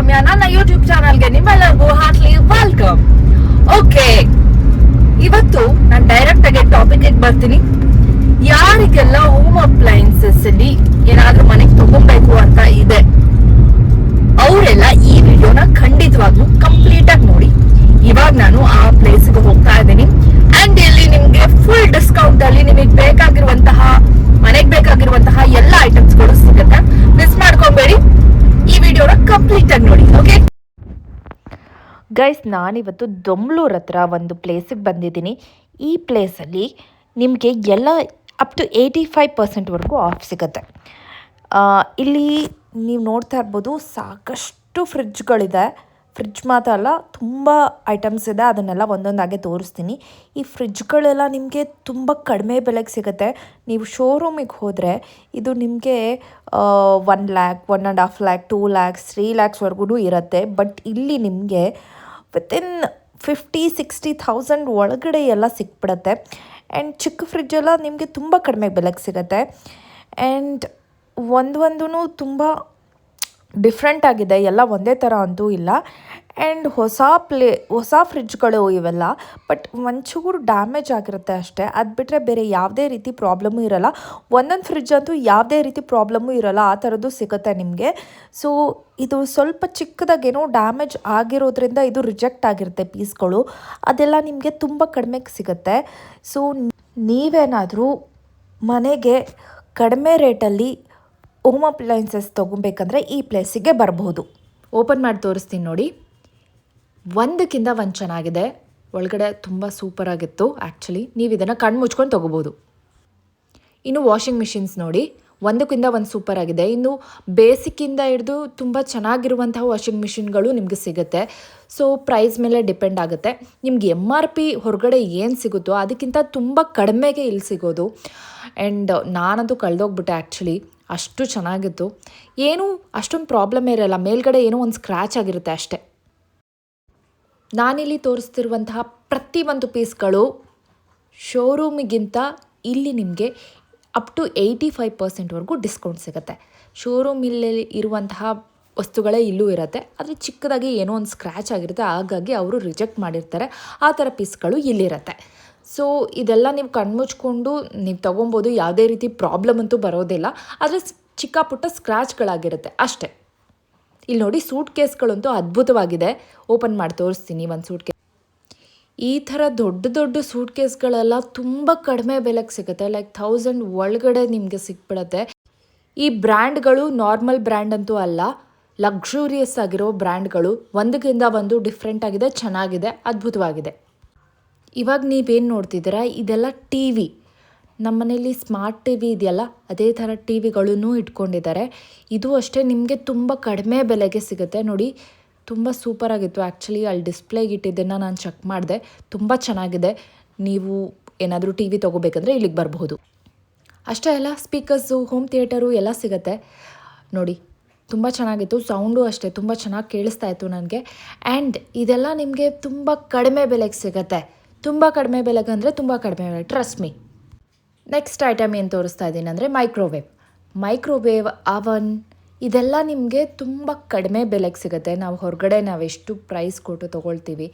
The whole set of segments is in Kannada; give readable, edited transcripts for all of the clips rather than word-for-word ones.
ರಮ್ಯಾ. ನನ್ನ ಯೂಟ್ಯೂಬ್ ಚಾನಲ್ಗೆ ನಿಮ್ಮೆಲ್ಲರಿಗೂ ಹಾರ್ಟ್ಲಿ ವೆಲ್ಕಮ್. ಓಕೆ, ಇವತ್ತು ನಾನು ಡೈರೆಕ್ಟ್ ಆಗಿ ಟಾಪಿಕ್ ಬರ್ತೀನಿ. ಯಾರಿಗೆಲ್ಲ ಹೋಮ್ ಅಪ್ಲೈನ್ಸಸ್ ಅಲ್ಲಿ ಏನಾದ್ರೂ ಮನೆಗೆ ತಗೋಬೇಕು ಅಂತ ಇದೆ, ಅವರೆಲ್ಲ ಈ ವಿಡಿಯೋನ ಖಂಡಿತವಾಗ್ಲೂ ಕಂಪ್ಲೀಟ್ ಆಗಿ ನೋಡಿ. ಇವಾಗ ನಾನು ಆ ಪ್ಲೇಸ್ಗೆ ಹೋಗ್ತಾ ಇದ್ದೀನಿ ಅಂಡ್ ಇಲ್ಲಿ ನಿಮ್ಗೆ ಫುಲ್ ಡಿಸ್ಕೌಂಟ್ ಅಲ್ಲಿ ನಿಮಗೆ ಬೇಕಾಗಿರುವಂತಹ ಮನೆಗೆ ಬೇಕಾಗಿರುವಂತಹ ಎಲ್ಲ ಐಟಮ್ಸ್ ಗಳು ಸಿಗುತ್ತೆ. ಮಿಸ್ ಮಾಡ್ಕೊಬೇಡಿ, ಈ ವಿಡಿಯೋನ ಕಂಪ್ಲೀಟ್ ಆಗಿ ನೋಡಿ. ಓಕೆ ಗೈಸ್, ನಾನಿವತ್ತು ದೊಮ್ಲೂರ್ ಹತ್ರ ಒಂದು ಪ್ಲೇಸಿಗೆ ಬಂದಿದ್ದೀನಿ. ಈ ಪ್ಲೇಸಲ್ಲಿ ನಿಮಗೆ ಎಲ್ಲ ಅಪ್ ಟು 85% ಆಫ್ ಸಿಗುತ್ತೆ. ಇಲ್ಲಿ ನೀವು ನೋಡ್ತಾ ಇರ್ಬೋದು, ಸಾಕಷ್ಟು ಫ್ರಿಡ್ಜ್ಗಳಿದೆ. ಫ್ರಿಡ್ಜ್ ಮಾತ್ರ ಅಲ್ಲ, ತುಂಬ ಐಟಮ್ಸ್ ಇದೆ. ಅದನ್ನೆಲ್ಲ ಒಂದೊಂದಾಗೆ ತೋರಿಸ್ತೀನಿ. ಈ ಫ್ರಿಡ್ಜ್ಗಳೆಲ್ಲ ನಿಮಗೆ ತುಂಬ ಕಡಿಮೆ ಬೆಲೆಗೆ ಸಿಗುತ್ತೆ. ನೀವು ಶೋರೂಮಿಗೆ ಹೋದರೆ ಇದು ನಿಮಗೆ 1 lakh, 1.5 lakh, 2 lakhs, 3 lakhsವರೆಗೂ ಇರುತ್ತೆ. ಬಟ್ ಇಲ್ಲಿ ನಿಮಗೆ ವಿತಿನ್ 50-60,000 ಒಳಗಡೆ ಎಲ್ಲ ಸಿಕ್ಬಿಡುತ್ತೆ. ಆ್ಯಂಡ್ ಚಿಕ್ಕ ಫ್ರಿಡ್ಜೆಲ್ಲ ನಿಮಗೆ ತುಂಬ ಕಡಿಮೆ ಬೆಲೆಗೆ ಸಿಗುತ್ತೆ. ಆ್ಯಂಡ್ ಒಂದೊಂದೂ ತುಂಬ ಡಿಫ್ರೆಂಟ್ ಆಗಿದೆ, ಎಲ್ಲ ಒಂದೇ ಥರ ಅಂತೂ ಇಲ್ಲ. ಆ್ಯಂಡ್ ಹೊಸ ಫ್ರಿಡ್ಜ್ಗಳು ಇವೆಲ್ಲ. ಬಟ್ ಒಂಚೂರು ಡ್ಯಾಮೇಜ್ ಆಗಿರುತ್ತೆ ಅಷ್ಟೇ. ಅದು ಬಿಟ್ಟರೆ ಬೇರೆ ಯಾವುದೇ ರೀತಿ ಪ್ರಾಬ್ಲಮ್ಮು ಇರೋಲ್ಲ. ಒಂದೊಂದು ಫ್ರಿಡ್ಜ್ ಅಂತೂ ಯಾವುದೇ ರೀತಿ ಪ್ರಾಬ್ಲಮ್ಮು ಇರೋಲ್ಲ, ಆ ಥರದ್ದು ಸಿಗುತ್ತೆ ನಿಮಗೆ. ಸೊ ಇದು ಸ್ವಲ್ಪ ಚಿಕ್ಕದಾಗೇನೋ ಡ್ಯಾಮೇಜ್ ಆಗಿರೋದ್ರಿಂದ ಇದು ರಿಜೆಕ್ಟ್ ಆಗಿರುತ್ತೆ ಪೀಸ್ಗಳು. ಅದೆಲ್ಲ ನಿಮಗೆ ತುಂಬ ಕಡಿಮೆಗೆ ಸಿಗುತ್ತೆ. ಸೊ ನೀವೇನಾದರೂ ಮನೆಗೆ ಕಡಿಮೆ ರೇಟಲ್ಲಿ ಹೋಮ್ ಅಪ್ಲೈನ್ಸಸ್ ತೊಗೊಬೇಕಂದ್ರೆ ಈ ಪ್ಲೇಸಿಗೆ ಬರಬಹುದು. ಓಪನ್ ಮಾಡಿ ತೋರಿಸ್ತೀನಿ ನೋಡಿ. ಒಂದಕ್ಕಿಂತ ಒಂದು ಚೆನ್ನಾಗಿದೆ. ಒಳಗಡೆ ತುಂಬ ಸೂಪರಾಗಿತ್ತು. ಆ್ಯಕ್ಚುಲಿ ನೀವು ಇದನ್ನು ಕಣ್ಣು ಮುಚ್ಕೊಂಡು ತೊಗೋಬೋದು. ಇನ್ನು ವಾಷಿಂಗ್ ಮಿಷಿನ್ಸ್ ನೋಡಿ, ಒಂದಕ್ಕಿಂತ ಒಂದು ಸೂಪರ್ ಆಗಿದೆ. ಇನ್ನು ಬೇಸಿಕ್ಕಿಂದ ಹಿಡಿದು ತುಂಬ ಚೆನ್ನಾಗಿರುವಂತಹ ವಾಷಿಂಗ್ ಮಿಷಿನ್ಗಳು ನಿಮಗೆ ಸಿಗುತ್ತೆ. ಸೊ ಪ್ರೈಸ್ ಮೇಲೆ ಡಿಪೆಂಡ್ ಆಗುತ್ತೆ. ನಿಮ್ಗೆ MRP ಹೊರಗಡೆ ಏನು ಸಿಗುತ್ತೋ ಅದಕ್ಕಿಂತ ತುಂಬ ಕಡಿಮೆಗೆ ಇಲ್ಲಿ ಸಿಗೋದು. ಆ್ಯಂಡ್ ನಾನಂತೂ ಕಳೆದೋಗ್ಬಿಟ್ಟೆ ಆ್ಯಕ್ಚುಲಿ, ಅಷ್ಟು ಚೆನ್ನಾಗಿತ್ತು. ಏನೂ ಅಷ್ಟೊಂದು ಪ್ರಾಬ್ಲಮ್ ಇರೋಲ್ಲ. ಮೇಲ್ಗಡೆ ಏನೋ ಒಂದು ಸ್ಕ್ರ್ಯಾಚ್ ಆಗಿರುತ್ತೆ ಅಷ್ಟೇ. ನಾನಿಲ್ಲಿ ತೋರಿಸ್ತಿರುವಂತಹ ಪ್ರತಿಯೊಂದು ಪೀಸ್ಗಳು ಶೋರೂಮಿಗಿಂತ ಇಲ್ಲಿ ನಿಮಗೆ ಅಪ್ ಟು 85% ಡಿಸ್ಕೌಂಟ್ ಸಿಗುತ್ತೆ. ಶೋರೂಮಿಲ್ಲಿ ಇರುವಂತಹ ವಸ್ತುಗಳೇ ಇಲ್ಲೂ ಇರುತ್ತೆ. ಆದರೆ ಚಿಕ್ಕದಾಗಿ ಏನೋ ಒಂದು ಸ್ಕ್ರ್ಯಾಚ್ ಆಗಿರುತ್ತೆ, ಹಾಗಾಗಿ ಅವರು ರಿಜೆಕ್ಟ್ ಮಾಡಿರ್ತಾರೆ. ಆ ಥರ ಪೀಸ್ಗಳು ಇಲ್ಲಿರುತ್ತೆ. ಸೊ ಇದೆಲ್ಲ ನೀವು ಕಣ್ಮುಚ್ಕೊಂಡು ನೀವು ತೊಗೊಬೋದು. ಯಾವುದೇ ರೀತಿ ಪ್ರಾಬ್ಲಮ್ ಅಂತೂ ಬರೋದಿಲ್ಲ. ಆದರೆ ಚಿಕ್ಕ ಪುಟ್ಟ ಸ್ಕ್ರ್ಯಾಚ್ಗಳಾಗಿರುತ್ತೆ ಅಷ್ಟೇ. ಇಲ್ಲಿ ನೋಡಿ, ಸೂಟ್ ಕೇಸ್ಗಳಂತೂ ಅದ್ಭುತವಾಗಿದೆ. ಓಪನ್ ಮಾಡಿ ತೋರಿಸ್ತೀನಿ ಒಂದು ಸೂಟ್ ಕೇಸ್. ಈ ಥರ ದೊಡ್ಡ ದೊಡ್ಡ ಸೂಟ್ ಕೇಸ್ಗಳೆಲ್ಲ ತುಂಬ ಕಡಿಮೆ ಬೆಲೆಗೆ ಸಿಗುತ್ತೆ. ಲೈಕ್ 1000 ಒಳಗಡೆ ನಿಮಗೆ ಸಿಕ್ಬಿಡುತ್ತೆ. ಈ ಬ್ರ್ಯಾಂಡ್ಗಳು ನಾರ್ಮಲ್ ಬ್ರ್ಯಾಂಡ್ ಅಂತೂ ಅಲ್ಲ, ಲಕ್ಸುರಿಯಸ್ ಆಗಿರೋ ಬ್ರ್ಯಾಂಡ್ಗಳು. ಒಂದಕ್ಕಿಂತ ಒಂದು ಡಿಫ್ರೆಂಟ್ ಆಗಿದೆ, ಚೆನ್ನಾಗಿದೆ, ಅದ್ಭುತವಾಗಿದೆ. ಇವಾಗ ನೀವೇನು ನೋಡ್ತಿದ್ದೀರಾ, ಇದೆಲ್ಲ ಟಿ ವಿ. ನಮ್ಮ ಮನೇಲಿ ಸ್ಮಾರ್ಟ್ ಟಿ ವಿ ಇದೆಯಲ್ಲ, ಅದೇ ಥರ ಟಿ ವಿಗಳನ್ನೂ ಇಟ್ಕೊಂಡಿದ್ದಾರೆ. ಇದು ಅಷ್ಟೇ ನಿಮಗೆ ತುಂಬ ಕಡಿಮೆ ಬೆಲೆಗೆ ಸಿಗುತ್ತೆ. ನೋಡಿ, ತುಂಬ ಸೂಪರಾಗಿತ್ತು. ಆ್ಯಕ್ಚುಲಿ ಅಲ್ಲಿ ಡಿಸ್ಪ್ಲೇಗೆ ಇಟ್ಟಿದ್ದನ್ನು ನಾನು ಚೆಕ್ ಮಾಡಿದೆ, ತುಂಬ ಚೆನ್ನಾಗಿದೆ. ನೀವು ಏನಾದರೂ ಟಿ ವಿ ತೊಗೋಬೇಕಂದ್ರೆ ಇಲ್ಲಿಗೆ ಬರಬಹುದು. ಅಷ್ಟೇ ಅಲ್ಲ, ಸ್ಪೀಕರ್ಸು, ಹೋಮ್ ಥಿಯೇಟರು ಎಲ್ಲ ಸಿಗುತ್ತೆ. ನೋಡಿ, ತುಂಬ ಚೆನ್ನಾಗಿತ್ತು. ಸೌಂಡು ಅಷ್ಟೇ ತುಂಬ ಚೆನ್ನಾಗಿ ಕೇಳಿಸ್ತಾ ಇತ್ತು ನನಗೆ. ಆ್ಯಂಡ್ ಇದೆಲ್ಲ ನಿಮಗೆ ತುಂಬ ಕಡಿಮೆ ಬೆಲೆಗೆ ಸಿಗುತ್ತೆ. ತುಂಬ ಕಡಿಮೆ ಬೆಲೆಗೆ ಅಂದರೆ ತುಂಬ ಕಡಿಮೆ ಬೆಲೆ, ಟ್ರಸ್ಟ್ ಮೀ. ನೆಕ್ಸ್ಟ್ ಐಟಮ್ ಏನು ತೋರಿಸ್ತಾ ಇದ್ದೀನಿ ಅಂದರೆ ಮೈಕ್ರೋವೇವ್ ಅವನ್. ಇದೆಲ್ಲ ನಿಮಗೆ ತುಂಬ ಕಡಿಮೆ ಬೆಲೆಗೆ ಸಿಗುತ್ತೆ. ನಾವು ಹೊರಗಡೆ ನಾವೆಷ್ಟು ಪ್ರೈಸ್ ಕೊಟ್ಟು ತೊಗೊಳ್ತೀವಿ,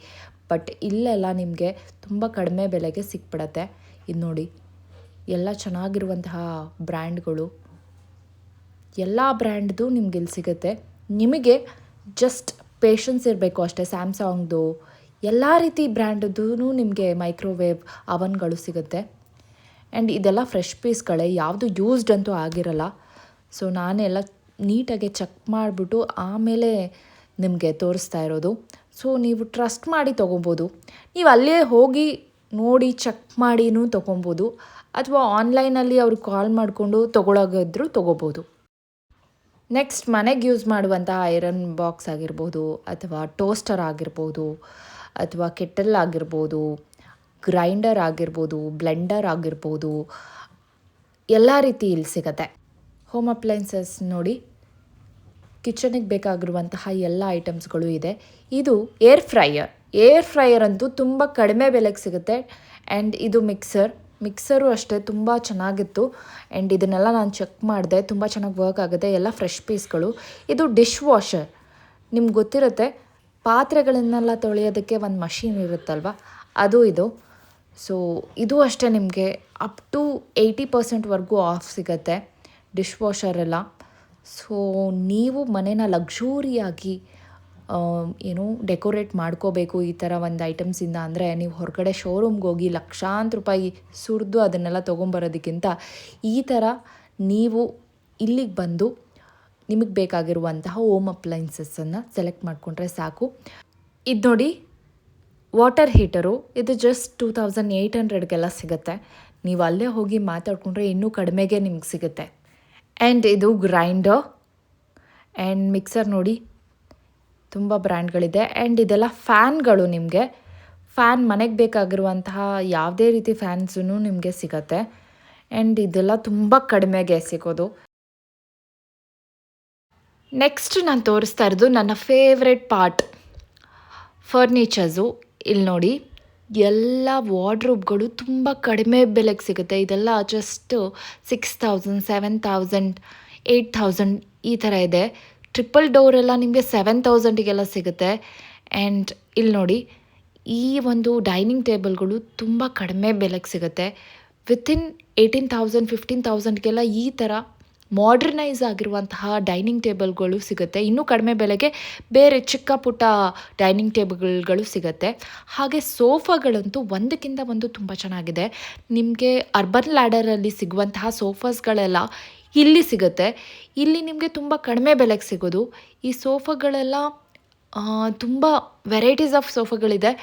ಬಟ್ ಇಲ್ಲೆಲ್ಲ ನಿಮಗೆ ತುಂಬ ಕಡಿಮೆ ಬೆಲೆಗೆ ಸಿಕ್ಬಿಡತ್ತೆ. ಇದು ನೋಡಿ, ಎಲ್ಲ ಚೆನ್ನಾಗಿರುವಂತಹ ಬ್ರ್ಯಾಂಡ್ಗಳು, ಎಲ್ಲ ಬ್ರ್ಯಾಂಡ್ದು ನಿಮ್ಗೆ ಇಲ್ಲಿ ಸಿಗುತ್ತೆ. ನಿಮಗೆ ಜಸ್ಟ್ ಪೇಷನ್ಸ್ ಇರಬೇಕು ಅಷ್ಟೇ. ಸ್ಯಾಮ್ಸಂಗ್ದು ಎಲ್ಲ ರೀತಿ ಬ್ರ್ಯಾಂಡದ್ದು ನಿಮಗೆ ಮೈಕ್ರೋವೇವ್ ಅವನ್ಗಳು ಸಿಗುತ್ತೆ. ಆ್ಯಂಡ್ ಇದೆಲ್ಲ ಫ್ರೆಶ್ ಪೀಸ್ಗಳೇ, ಯಾವುದು ಯೂಸ್ಡ್ ಅಂತೂ ಆಗಿರಲ್ಲ. ಸೊ ನಾನೆಲ್ಲ ನೀಟಾಗಿ ಚೆಕ್ ಮಾಡಿಬಿಟ್ಟು ಆಮೇಲೆ ನಿಮಗೆ ತೋರಿಸ್ತಾ ಇರೋದು. ಸೊ ನೀವು ಟ್ರಸ್ಟ್ ಮಾಡಿ ತೊಗೊಬೋದು. ನೀವು ಅಲ್ಲೇ ಹೋಗಿ ನೋಡಿ ಚೆಕ್ ಮಾಡಿನೂ ತೊಗೊಬೋದು, ಅಥವಾ ಆನ್ಲೈನಲ್ಲಿ ಅವ್ರಿಗೆ ಕಾಲ್ ಮಾಡಿಕೊಂಡು ತೊಗೊಳೋಗಿದ್ರು ತೊಗೋಬೋದು. ನೆಕ್ಸ್ಟ್, ಮನೆಗೆ ಯೂಸ್ ಮಾಡುವಂಥ ಐರನ್ ಬಾಕ್ಸ್ ಆಗಿರ್ಬೋದು, ಅಥವಾ ಟೋಸ್ಟರ್ ಆಗಿರ್ಬೋದು, ಅಥವಾ ಕೆಟಲ್ ಆಗಿರ್ಬೋದು, ಗ್ರೈಂಡರ್ ಆಗಿರ್ಬೋದು, ಬ್ಲೆಂಡರ್ ಆಗಿರ್ಬೋದು, ಎಲ್ಲ ರೀತಿ ಇಲ್ಲಿ ಸಿಗುತ್ತೆ. ಹೋಮ್ ಅಪ್ಲೈನ್ಸಸ್ ನೋಡಿ, ಕಿಚನಿಗೆ ಬೇಕಾಗಿರುವಂತಹ ಎಲ್ಲ ಐಟಮ್ಸ್ಗಳು ಇದೆ. ಇದು ಏರ್ ಫ್ರೈಯರ್ ಅಂತೂ ತುಂಬ ಕಡಿಮೆ ಬೆಲೆಗೆ ಸಿಗುತ್ತೆ. ಆ್ಯಂಡ್ ಇದು ಮಿಕ್ಸರು ಅಷ್ಟೇ ತುಂಬ ಚೆನ್ನಾಗಿತ್ತು. ಆ್ಯಂಡ್ ಇದನ್ನೆಲ್ಲ ನಾನು ಚೆಕ್ ಮಾಡಿದೆ, ತುಂಬ ಚೆನ್ನಾಗಿ ವರ್ಕ್ ಆಗುತ್ತೆ. ಎಲ್ಲ ಫ್ರೆಶ್ ಪೀಸ್ಗಳು. ಇದು ಡಿಶ್ ನಿಮ್ಗೆ ಗೊತ್ತಿರುತ್ತೆ ಪಾತ್ರೆಗಳನ್ನೆಲ್ಲ ತೊಳೆಯೋದಕ್ಕೆ ಒಂದು ಮಷೀನ್ ಇರುತ್ತಲ್ವ, ಅದು ಇದು. ಸೊ ಇದು ಅಷ್ಟೇ ನಿಮಗೆ ಅಪ್ ಟು 80% ಆಫ್ ಸಿಗುತ್ತೆ ಡಿಶ್ ವಾಷರೆಲ್ಲ. ಸೊ ನೀವು ಮನೇನ ಲಕ್ಸೂರಿಯಾಗಿ ಡೆಕೋರೇಟ್ ಮಾಡ್ಕೋಬೇಕು ಈ ಥರ ಒಂದು ಐಟಮ್ಸಿಂದ ಅಂದರೆ, ನೀವು ಹೊರಗಡೆ ಶೋರೂಮ್ಗೆ ಹೋಗಿ ಲಕ್ಷಾಂತರ ರೂಪಾಯಿ ಸುರಿದು ಅದನ್ನೆಲ್ಲ ತೊಗೊಂಬರೋದಕ್ಕಿಂತ ಈ ಥರ ನೀವು ಇಲ್ಲಿಗೆ ಬಂದು ನಿಮಗೆ ಬೇಕಾಗಿರುವಂತಹ ಹೋಮ್ ಅಪ್ಲೈನ್ಸಸ್ಸನ್ನು ಸೆಲೆಕ್ಟ್ ಮಾಡಿಕೊಂಡ್ರೆ ಸಾಕು. ಇದು ನೋಡಿ ವಾಟರ್ ಹೀಟರು, ಇದು ಜಸ್ಟ್ 2800ಗೆಲ್ಲ ಸಿಗುತ್ತೆ. ನೀವು ಅಲ್ಲೇ ಹೋಗಿ ಮಾತಾಡಿಕೊಂಡ್ರೆ ಇನ್ನೂ ಕಡಿಮೆಗೆ ನಿಮ್ಗೆ ಸಿಗುತ್ತೆ. ಆ್ಯಂಡ್ ಇದು ಗ್ರೈಂಡರ್ ಆ್ಯಂಡ್ ಮಿಕ್ಸರ್ ನೋಡಿ, ತುಂಬ ಬ್ರ್ಯಾಂಡ್ಗಳಿದೆ. ಆ್ಯಂಡ್ ಇದೆಲ್ಲ ಫ್ಯಾನ್ಗಳು, ನಿಮಗೆ ಫ್ಯಾನ್ ಮನೆಗೆ ಬೇಕಾಗಿರುವಂತಹ ಯಾವುದೇ ರೀತಿ ಫ್ಯಾನ್ಸೂ ನಿಮಗೆ ಸಿಗುತ್ತೆ. ಆ್ಯಂಡ್ ಇದೆಲ್ಲ ತುಂಬ ಕಡಿಮೆಗೆ ಸಿಗೋದು. ನೆಕ್ಸ್ಟ್ ನಾನು ತೋರಿಸ್ತಾ ಇರೋದು ನನ್ನ ಫೇವ್ರೆಟ್ ಪಾರ್ಟ್, ಫರ್ನಿಚರ್ಸು. ಇಲ್ಲಿ ನೋಡಿ ಎಲ್ಲ ವಾರ್ಡ್ರೋಬ್ಗಳು ತುಂಬ ಕಡಿಮೆ ಬೆಲೆಗೆ ಸಿಗುತ್ತೆ. ಇದೆಲ್ಲ ಜಸ್ಟ್ 6000, 7000, 8000 ಈ ಥರ ಇದೆ. ಟ್ರಿಪಲ್ ಡೋರೆಲ್ಲ ನಿಮಗೆ 7000ಗೆಲ್ಲ ಸಿಗುತ್ತೆ. ಆ್ಯಂಡ್ ಇಲ್ಲಿ ನೋಡಿ ಈ ಒಂದು ಡೈನಿಂಗ್ ಟೇಬಲ್ಗಳು ತುಂಬ ಕಡಿಮೆ ಬೆಲೆಗೆ ಸಿಗುತ್ತೆ. ವಿತಿನ್ 18,000, 15,000ಗೆಲ್ಲ ಈ ಥರ ಮಾಡ್ರನೈಸ್ ಆಗಿರುವಂತಹ ಡೈನಿಂಗ್ ಟೇಬಲ್ಗಳು ಸಿಗುತ್ತೆ. ಇನ್ನೂ ಕಡಿಮೆ ಬೆಲೆಗೆ ಬೇರೆ ಚಿಕ್ಕ ಪುಟ್ಟ ಡೈನಿಂಗ್ ಟೇಬಲ್ಗಳು ಸಿಗುತ್ತೆ. ಹಾಗೆ ಸೋಫಾಗಳಂತೂ ಒಂದಕ್ಕಿಂತ ಒಂದು ತುಂಬ ಚೆನ್ನಾಗಿದೆ. ನಿಮಗೆ ಅರ್ಬನ್ ಲ್ಯಾಡರಲ್ಲಿ ಸಿಗುವಂತಹ ಸೋಫಾಸ್ಗಳೆಲ್ಲ ಇಲ್ಲಿ ಸಿಗುತ್ತೆ. ಇಲ್ಲಿ ನಿಮಗೆ ತುಂಬ ಕಡಿಮೆ ಬೆಲೆಗೆ ಸಿಗೋದು. ಈ ಸೋಫಾಗಳೆಲ್ಲ ತುಂಬ ವೆರೈಟೀಸ್ ಆಫ್ ಸೋಫಾಗಳಿದೆ.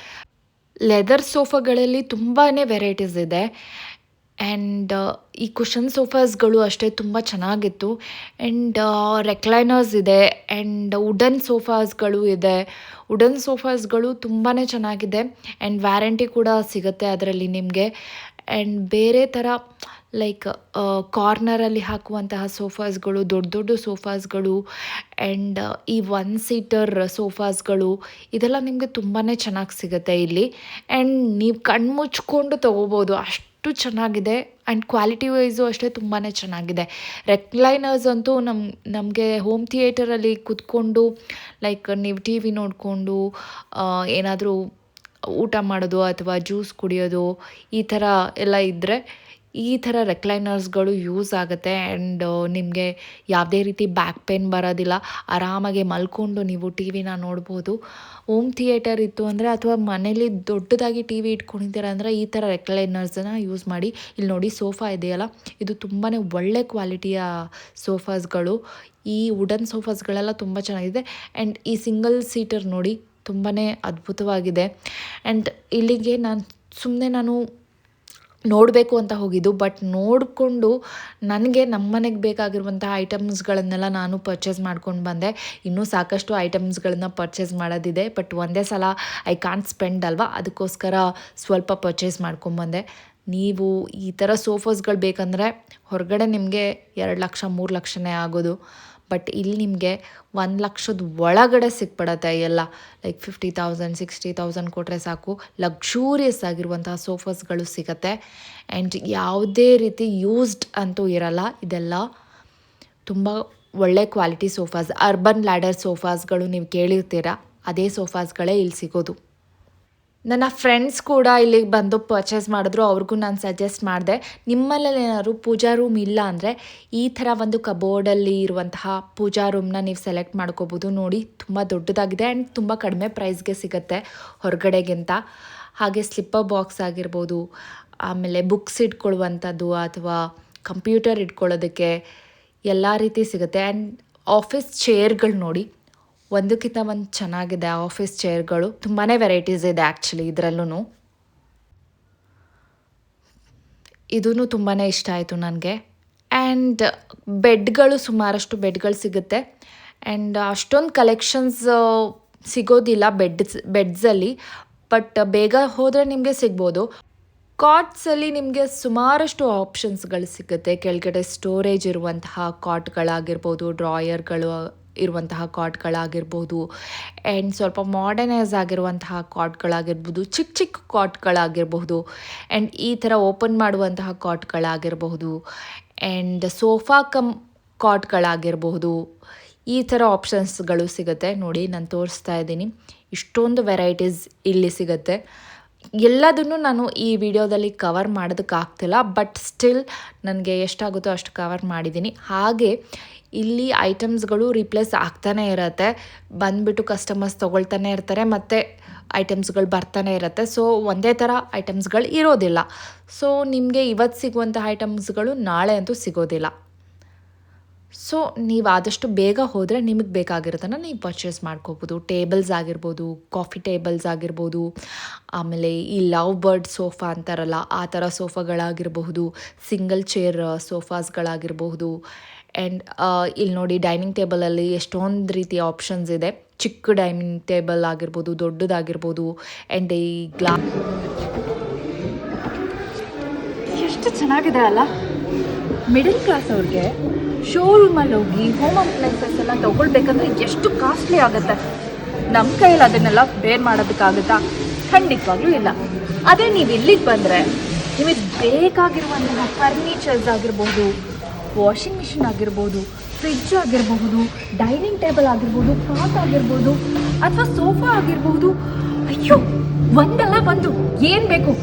ಲೆದರ್ ಸೋಫಾಗಳಲ್ಲಿ ತುಂಬಾ ವೆರೈಟೀಸ್ ಇದೆ. ಆ್ಯಂಡ್ ಈ ಕುಷನ್ ಸೋಫಾಸ್ಗಳು ಅಷ್ಟೇ ತುಂಬ ಚೆನ್ನಾಗಿತ್ತು. ಆ್ಯಂಡ್ ರೆಕ್ಲೈನರ್ಸ್ ಇದೆ. ಆ್ಯಂಡ್ ವುಡನ್ ಸೋಫಾಸ್ಗಳು ಇದೆ. ವುಡನ್ ಸೋಫಾಸ್ಗಳು ತುಂಬಾ ಚೆನ್ನಾಗಿದೆ. ಆ್ಯಂಡ್ ವ್ಯಾರಂಟಿ ಕೂಡ ಸಿಗುತ್ತೆ ಅದರಲ್ಲಿ ನಿಮಗೆ. ಆ್ಯಂಡ್ ಬೇರೆ ಥರ ಲೈಕ್ ಕಾರ್ನರಲ್ಲಿ ಹಾಕುವಂತಹ ಸೋಫಾಸ್ಗಳು, ದೊಡ್ಡ ದೊಡ್ಡ ಸೋಫಾಸ್ಗಳು ಆ್ಯಂಡ್ ಈ 1 ಸೀಟರ್ ಸೋಫಾಸ್ಗಳು, ಇದೆಲ್ಲ ನಿಮಗೆ ತುಂಬಾ ಚೆನ್ನಾಗಿ ಸಿಗುತ್ತೆ ಇಲ್ಲಿ. ಆ್ಯಂಡ್ ನೀವು ಕಣ್ಮುಚ್ಕೊಂಡು ತೊಗೋಬೋದು, ಅಷ್ಟು ಚೆನ್ನಾಗಿದೆ. ಆ್ಯಂಡ್ ಕ್ವಾಲಿಟಿ ವೈಸು ಅಷ್ಟೇ ತುಂಬಾ ಚೆನ್ನಾಗಿದೆ. ರೆಕ್ಲೈನರ್ಸ್ ಅಂತೂ ನಮಗೆ ಹೋಮ್ ಥಿಯೇಟರಲ್ಲಿ ಕೂತ್ಕೊಂಡು ಲೈಕ್ ನೀವು ಟಿ ವಿ ನೋಡಿಕೊಂಡು ಏನಾದರೂ ಊಟ ಮಾಡೋದು ಅಥವಾ ಜ್ಯೂಸ್ ಕುಡಿಯೋದು ಈ ಥರ ಎಲ್ಲ ಇದ್ದರೆ ಈ ಥರ ರೆಕ್ಲೈನರ್ಸ್ಗಳು ಯೂಸ್ ಆಗುತ್ತೆ. ಆ್ಯಂಡ್ ನಿಮಗೆ ಯಾವುದೇ ರೀತಿ ಬ್ಯಾಕ್ ಪೇನ್ ಬರೋದಿಲ್ಲ. ಆರಾಮಾಗಿ ಮಲ್ಕೊಂಡು ನೀವು ಟಿ ವಿನ ನೋಡ್ಬೋದು. ಹೋಮ್ ಥಿಯೇಟರ್ ಇತ್ತು ಅಂದರೆ ಅಥವಾ ಮನೇಲಿ ದೊಡ್ಡದಾಗಿ ಟಿ ವಿ ಇಟ್ಕೊಂಡಿದ್ದೀರ ಅಂದರೆ ಈ ಥರ ರೆಕ್ಲೈನರ್ಸನ್ನು ಯೂಸ್ ಮಾಡಿ. ಇಲ್ಲಿ ನೋಡಿ ಸೋಫಾ ಇದೆಯಲ್ಲ, ಇದು ತುಂಬಾ ಒಳ್ಳೆ ಕ್ವಾಲಿಟಿಯ ಸೋಫಾಸ್ಗಳು. ಈ ವುಡನ್ ಸೋಫಾಸ್ಗಳೆಲ್ಲ ತುಂಬ ಚೆನ್ನಾಗಿದೆ. ಆ್ಯಂಡ್ ಈ ಸಿಂಗಲ್ ಸೀಟರ್ ನೋಡಿ ತುಂಬಾ ಅದ್ಭುತವಾಗಿದೆ. ಆ್ಯಂಡ್ ಇಲ್ಲಿಗೆ ನಾನು ನೋಡಬೇಕು ಅಂತ ಹೋಗಿದ್ದು. ಬಟ್ ನೋಡಿಕೊಂಡು ನನಗೆ ನಮ್ಮನೆಗೆ ಬೇಕಾಗಿರುವಂತಹ ಐಟಮ್ಸ್ಗಳನ್ನೆಲ್ಲ ನಾನು ಪರ್ಚೇಸ್ ಮಾಡ್ಕೊಂಡು ಬಂದೆ. ಇನ್ನೂ ಸಾಕಷ್ಟು ಐಟಮ್ಸ್ಗಳನ್ನ ಪರ್ಚೇಸ್ ಮಾಡೋದಿದೆ. ಬಟ್ ಒಂದೇ ಸಲ ಐ ಕಾಂಟ್ ಸ್ಪೆಂಡ್ ಅಲ್ವಾ, ಅದಕ್ಕೋಸ್ಕರ ಸ್ವಲ್ಪ ಪರ್ಚೇಸ್ ಮಾಡ್ಕೊಂಬಂದೆ. ನೀವು ಈ ಥರ ಸೋಫಾಸ್ಗಳು ಬೇಕಂದರೆ ಹೊರಗಡೆ ನಿಮಗೆ 2 ಲಕ್ಷ 3 ಲಕ್ಷನೇ ಆಗೋದು. ಬಟ್ ಇಲ್ಲಿ ನಿಮಗೆ 1 ಲಕ್ಷದ ಒಳಗಡೆ ಸಿಕ್ಬಿಡತ್ತೆ ಎಲ್ಲ. ಲೈಕ್ 50,000, 60,000 ಕೊಟ್ಟರೆ ಸಾಕು, ಲಕ್ಸೂರಿಯಸ್ ಆಗಿರುವಂತಹ ಸೋಫಾಸ್ಗಳು ಸಿಗುತ್ತೆ. ಆ್ಯಂಡ್ ಯಾವುದೇ ರೀತಿ ಯೂಸ್ಡ್ ಅಂತೂ ಇರಲ್ಲ. ಇದೆಲ್ಲ ತುಂಬ ಒಳ್ಳೆ ಕ್ವಾಲಿಟಿ ಸೋಫಾಸ್. ಅರ್ಬನ್ ಲ್ಯಾಡರ್ ಸೋಫಾಸ್ಗಳು ನೀವು ಕೇಳಿರ್ತೀರ, ಅದೇ ಸೋಫಾಸ್ಗಳೇ ಇಲ್ಲಿ ಸಿಗೋದು. ನನ್ನ ಫ್ರೆಂಡ್ಸ್ ಕೂಡ ಇಲ್ಲಿಗೆ ಬಂದು ಪರ್ಚೇಸ್ ಮಾಡಿದ್ರು. ಅವ್ರಿಗೂ ನಾನು ಸಜೆಸ್ಟ್ ಮಾಡಿದೆ, ನಿಮ್ಮಲ್ಲಿ ಏನಾದ್ರು ಪೂಜಾ ರೂಮ್ ಇಲ್ಲ ಅಂದರೆ ಈ ಥರ ಒಂದು ಕಬೋರ್ಡಲ್ಲಿ ಇರುವಂತಹ ಪೂಜಾ ರೂಮ್ನ ನೀವು ಸೆಲೆಕ್ಟ್ ಮಾಡ್ಕೋಬೋದು. ನೋಡಿ ತುಂಬ ದೊಡ್ಡದಾಗಿದೆ ಆ್ಯಂಡ್ ತುಂಬ ಕಡಿಮೆ ಪ್ರೈಸ್ಗೆ ಸಿಗುತ್ತೆ ಹೊರಗಡೆಗಿಂತ. ಹಾಗೆ ಸ್ಲಿಪ್ಪರ್ ಬಾಕ್ಸ್ ಆಗಿರ್ಬೋದು, ಆಮೇಲೆ ಬುಕ್ಸ್ ಇಟ್ಕೊಳ್ಳುವಂಥದ್ದು ಅಥವಾ ಕಂಪ್ಯೂಟರ್ ಇಟ್ಕೊಳ್ಳೋದಕ್ಕೆ ಎಲ್ಲ ರೀತಿ ಸಿಗುತ್ತೆ. ಆ್ಯಂಡ್ ಆಫೀಸ್ ಚೇರ್ಗಳು ನೋಡಿ, ಒಂದಕ್ಕಿಂತ ಒಂದು ಚೆನ್ನಾಗಿದೆ ಆಫೀಸ್ ಚೇರ್ಗಳು. ತುಂಬಾ ವೆರೈಟೀಸ್ ಇದೆ ಆ್ಯಕ್ಚುಲಿ ಇದರಲ್ಲೂ. ಇದೂ ತುಂಬಾ ಇಷ್ಟ ಆಯಿತು ನನಗೆ. ಆ್ಯಂಡ್ ಬೆಡ್ಗಳು, ಸುಮಾರಷ್ಟು ಬೆಡ್ಗಳು ಸಿಗುತ್ತೆ. ಆ್ಯಂಡ್ ಅಷ್ಟೊಂದು ಕಲೆಕ್ಷನ್ಸ್ ಸಿಗೋದಿಲ್ಲ ಬೆಡ್ಸಲ್ಲಿ. ಬಟ್ ಬೇಗ ಹೋದರೆ ನಿಮಗೆ ಸಿಗ್ಬೋದು. ಕಾಟ್ಸಲ್ಲಿ ನಿಮಗೆ ಸುಮಾರಷ್ಟು ಆಪ್ಷನ್ಸ್ಗಳು ಸಿಗುತ್ತೆ. ಕೆಳಗಡೆ ಸ್ಟೋರೇಜ್ ಇರುವಂತಹ ಕಾಟ್ಗಳಾಗಿರ್ಬೋದು, ಡ್ರಾಯರ್ಗಳು ಇರುವಂತಹ ಕಾಟ್ಗಳಾಗಿರ್ಬೋದು, ಆ್ಯಂಡ್ ಸ್ವಲ್ಪ ಮಾಡರ್ನೈಸ್ ಆಗಿರುವಂತಹ ಕಾಟ್ಗಳಾಗಿರ್ಬೋದು, ಚಿಕ್ಕ ಚಿಕ್ಕ ಕಾಟ್ಗಳಾಗಿರಬಹುದು, ಆ್ಯಂಡ್ ಈ ಥರ ಓಪನ್ ಮಾಡುವಂತಹ ಕಾಟ್ಗಳಾಗಿರಬಹುದು, ಆ್ಯಂಡ್ ಸೋಫಾ ಕಮ್ ಕಾಟ್ಗಳಾಗಿರಬಹುದು. ಈ ಥರ ಆಪ್ಷನ್ಸ್ಗಳು ಸಿಗುತ್ತೆ. ನೋಡಿ ನಾನು ತೋರಿಸ್ತಾ ಇದ್ದೀನಿ, ಇಷ್ಟೊಂದು ವೆರೈಟೀಸ್ ಇಲ್ಲಿ ಸಿಗುತ್ತೆ. ಎಲ್ಲದನ್ನು ನಾನು ಈ ವಿಡಿಯೋದಲ್ಲಿ ಕವರ್ ಮಾಡೋದಕ್ಕಾಗ್ತಿಲ್ಲ, ಬಟ್ ಸ್ಟಿಲ್ ನನಗೆ ಎಷ್ಟಾಗುತ್ತೋ ಅಷ್ಟು ಕವರ್ ಮಾಡಿದ್ದೀನಿ. ಹಾಗೆ ಇಲ್ಲಿ ಐಟಮ್ಸ್ಗಳು ರಿಪ್ಲೇಸ್ ಆಗ್ತಾನೆ ಇರುತ್ತೆ, ಬಂದುಬಿಟ್ಟು ಕಸ್ಟಮರ್ಸ್ ತೊಗೊಳ್ತಾನೆ ಇರ್ತಾರೆ ಮತ್ತು ಐಟಮ್ಸ್ಗಳು ಬರ್ತಾನೆ ಇರುತ್ತೆ. ಸೊ ಒಂದೇ ಥರ ಐಟಮ್ಸ್ಗಳು ಇರೋದಿಲ್ಲ. ಸೊ ನಿಮಗೆ ಇವತ್ತು ಸಿಗುವಂಥ ಐಟಮ್ಸ್ಗಳು ನಾಳೆ ಅಂತೂ ಸಿಗೋದಿಲ್ಲ. ಸೊ ನೀವು ಆದಷ್ಟು ಬೇಗ ಹೋದರೆ ನಿಮಗೆ ಬೇಕಾಗಿರೋದನ್ನು ನೀವು ಪರ್ಚೇಸ್ ಮಾಡ್ಕೋಬೋದು. ಟೇಬಲ್ಸ್ ಆಗಿರ್ಬೋದು, ಕಾಫಿ ಟೇಬಲ್ಸ್ ಆಗಿರ್ಬೋದು, ಆಮೇಲೆ ಈ ಲವ್ ಬರ್ಡ್ ಸೋಫಾ ಅಂತಾರಲ್ಲ ಆ ಥರ ಸೋಫಾಗಳಾಗಿರಬಹುದು, ಸಿಂಗಲ್ ಚೇರ್ ಸೋಫಾಸ್ಗಳಾಗಿರಬಹುದು. ಆ್ಯಂಡ್ ಇಲ್ಲಿ ನೋಡಿ ಡೈನಿಂಗ್ ಟೇಬಲಲ್ಲಿ ಎಷ್ಟೊಂದು ರೀತಿಯ ಆಪ್ಷನ್ಸ್ ಇದೆ. ಚಿಕ್ಕ ಡೈನಿಂಗ್ ಟೇಬಲ್ ಆಗಿರ್ಬೋದು, ದೊಡ್ಡದಾಗಿರ್ಬೋದು. ಆ್ಯಂಡ್ ಈ ಎಷ್ಟು ಚೆನ್ನಾಗಿದೆ ಅಲ್ಲ. ಮಿಡಲ್ ಕ್ಲಾಸ್ ಅವ್ರಿಗೆ ಶೋರೂಮಲ್ಲಿ ಹೋಗಿ ಹೋಮ್ ಅಪ್ಲೈನ್ಸಸ್ ಎಲ್ಲ ತೊಗೊಳ್ಬೇಕಂದ್ರೆ ಎಷ್ಟು ಕಾಸ್ಟ್ಲಿ ಆಗುತ್ತೆ. ನಮ್ಮ ಕೈಯಲ್ಲಿ ಅದನ್ನೆಲ್ಲ ಬೇರ್ ಮಾಡೋದಕ್ಕಾಗುತ್ತಾ? ಖಂಡಿತವಾಗ್ಲೂ ಇಲ್ಲ. ಅದೇ ನೀವು ಇಲ್ಲಿಗೆ ಬಂದರೆ ನಿಮಗೆ ಬೇಕಾಗಿರುವಂತಹ ಫರ್ನಿಚರ್ಸ್ ಆಗಿರ್ಬೋದು, ವಾಷಿಂಗ್ ಮಿಷಿನ್ ಆಗಿರ್ಬೋದು, ಫ್ರಿಡ್ಜ್ ಆಗಿರಬಹುದು, ಡೈನಿಂಗ್ ಟೇಬಲ್ ಆಗಿರ್ಬೋದು, ಕಾಟ್ ಆಗಿರ್ಬೋದು, ಅಥವಾ ಸೋಫಾ ಆಗಿರ್ಬೋದು, ಅಯ್ಯೋ ಒಂದಲ್ಲ ಒಂದು ಏನು ಬೇಕು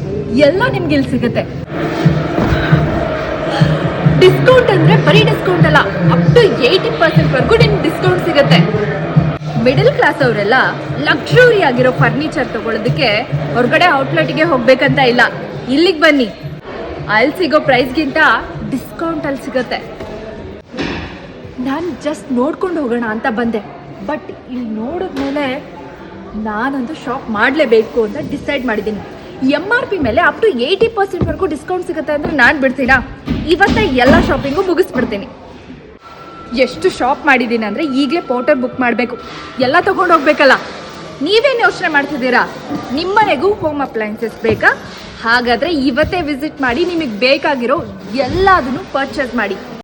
ಎಲ್ಲ ನಿಮ್ಗೆ ಇಲ್ಲಿ ಸಿಗುತ್ತೆ. ಡಿಸ್ಕೌಂಟ್ ಅಂದರೆ ಬರೀ ಡಿಸ್ಕೌಂಟ್ ಅಲ್ಲ, ಅಪ್ ಟು 80%ವರೆಗೂ ನಿಮ್ಗೆ ಡಿಸ್ಕೌಂಟ್ ಸಿಗುತ್ತೆ. ಮಿಡಲ್ ಕ್ಲಾಸ್ ಅವರೆಲ್ಲ ಲಕ್ಸುರಿ ಆಗಿರೋ ಫರ್ನಿಚರ್ ತಗೊಳ್ಳೋದಕ್ಕೆ ಹೊರಗಡೆ ಔಟ್ಲೆಟ್ಗೆ ಹೋಗ್ಬೇಕಂತ ಇಲ್ಲ, ಇಲ್ಲಿಗೆ ಬನ್ನಿ. ಅಲ್ಲಿ ಸಿಗೋ ಪ್ರೈಸ್ಗಿಂತ ಡಿಸ್ಕೌಂಟಲ್ಲಿ ಸಿಗುತ್ತೆ. ನಾನು ಜಸ್ಟ್ ನೋಡ್ಕೊಂಡು ಹೋಗೋಣ ಅಂತ ಬಂದೆ, ಬಟ್ ಇಲ್ಲಿ ನೋಡಿದ್ಮೇಲೆ ನಾನಂತೂ ಶಾಪ್ ಮಾಡಲೇಬೇಕು ಅಂತ ಡಿಸೈಡ್ ಮಾಡಿದ್ದೀನಿ. MRP ಮೇಲೆ ಅಪ್ ಟು 80%ವರೆಗೂ ಡಿಸ್ಕೌಂಟ್ ಸಿಗುತ್ತೆ ಅಂದರೆ ನಾನು ಬಿಡ್ತೀನಾ? ಇವತ್ತೇ ಎಲ್ಲ ಶಾಪಿಂಗು ಮುಗಿಸ್ಬಿಡ್ತೀನಿ. ಎಷ್ಟು ಶಾಪ್ ಮಾಡಿದ್ದೀನಿ ಅಂದರೆ ಈಗಲೇ ಪೋರ್ಟರ್ ಬುಕ್ ಮಾಡಬೇಕು, ಎಲ್ಲ ತೊಗೊಂಡು ಹೋಗ್ಬೇಕಲ್ಲ. ನೀವೇನು ಯೋಚನೆ ಮಾಡ್ತಿದ್ದೀರಾ? ನಿಮ್ಮನೆಗೂ ಹೋಮ್ ಅಪ್ಲೈನ್ಸಸ್ ಬೇಕಾ? ಹಾಗಾದರೆ ಇವತ್ತೇ ವಿಸಿಟ್ ಮಾಡಿ ನಿಮಗೆ ಬೇಕಾಗಿರೋ ಎಲ್ಲದನ್ನು ಪರ್ಚೇಸ್ ಮಾಡಿ.